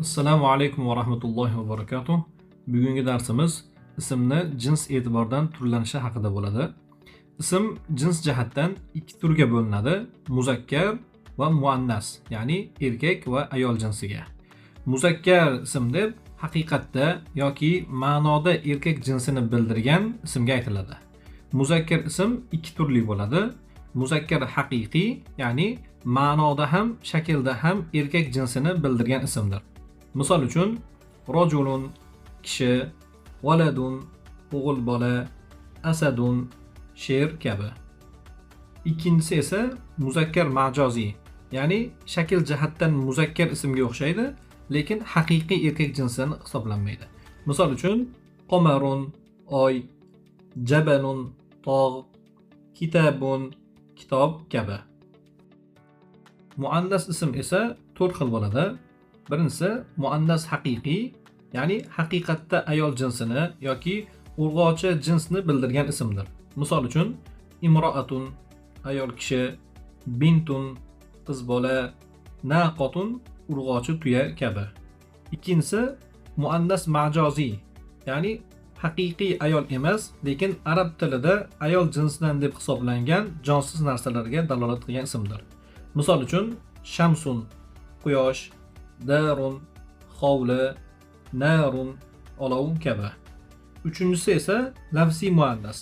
Assalomu alaykum va rahmatullohi va barakatuh. Bugungi darsimiz ismni jins e'tiboridan turlanishi haqida bo'ladi. Ism jins jihatdan ikki turga bo'linadi: muzakkar va muannas, ya'ni erkak va ayol jinsiga. Muzakkar ism deb haqiqatda yoki ma'noda erkak jinsini bildirgan ismga aytiladi. Muzakkar ism ikki turli bo'ladi. Muzakkar haqiqiy, ya'ni ma'noda ham shaklda ham erkak jinsini bildirgan ismdir. Misol uchun rojulun kishi, valadun o'g'il bola, asadun sher kabi. Ikkinchisi esa muzakkar majoziy, ya'ni shakl jihatdan muzakkar ismga o'xshaydi, lekin haqiqiy erkak jinsini hisoblanmaydi. Misol uchun qomarun oy, jabalun tog', kitabun kitob kabi. Muannas ism esa 4 xil bo'ladi. Birinchisi muannas haqiqiy, ya'ni haqiqatda ayol jinsini yoki urg'ochi jinsni bildirgan ismdir. Misol uchun imroatun ayol kishi, bintun qiz bola, naqotun urg'ochi tuya kabi. Ikkinchisi muannas majoziy, ya'ni haqiqiy ayol emas, lekin arab tilida ayol jinsidan deb hisoblangan jonsiz narsalarga dalolat qilgan ismdir. Misol uchun shamsun quyosh, darun hovli, narun olov kabi. Uchinchisi esa lafziy muannas.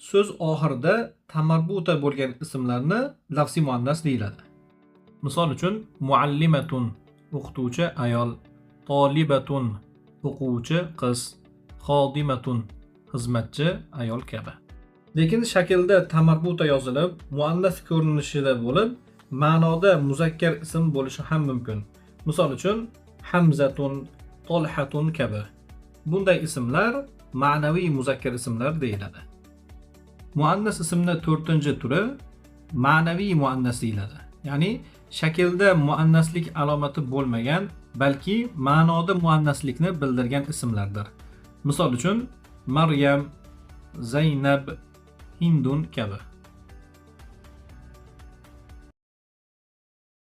So'z oxirida tamarbuta bo'lgan ismlarni lafziy muannas deyiladi. Misol uchun muallimatun o'qituvchi ayol, tolibatun o'quvchi qiz, xodimatun xizmatchi ayol kabi. Lekin shaklda tamarbuta yozilib, muannas ko'rinishida bo'lib, ma'noda muzakkar ism bo'lishi ham mumkin. Misol uchun Hamzatun, Tolhatun kabi. Bunday ismlar ma'naviy muzakkar ismlar deyiladi. Muannas ismning 4-turi ma'naviy muannas deyiladi. Ya'ni shaklda muannaslik alomati bo'lmagan, balki ma'noda muannaslikni bildirgan ismlardir. Misol uchun Maryam, Zaynab, Hindun kabi.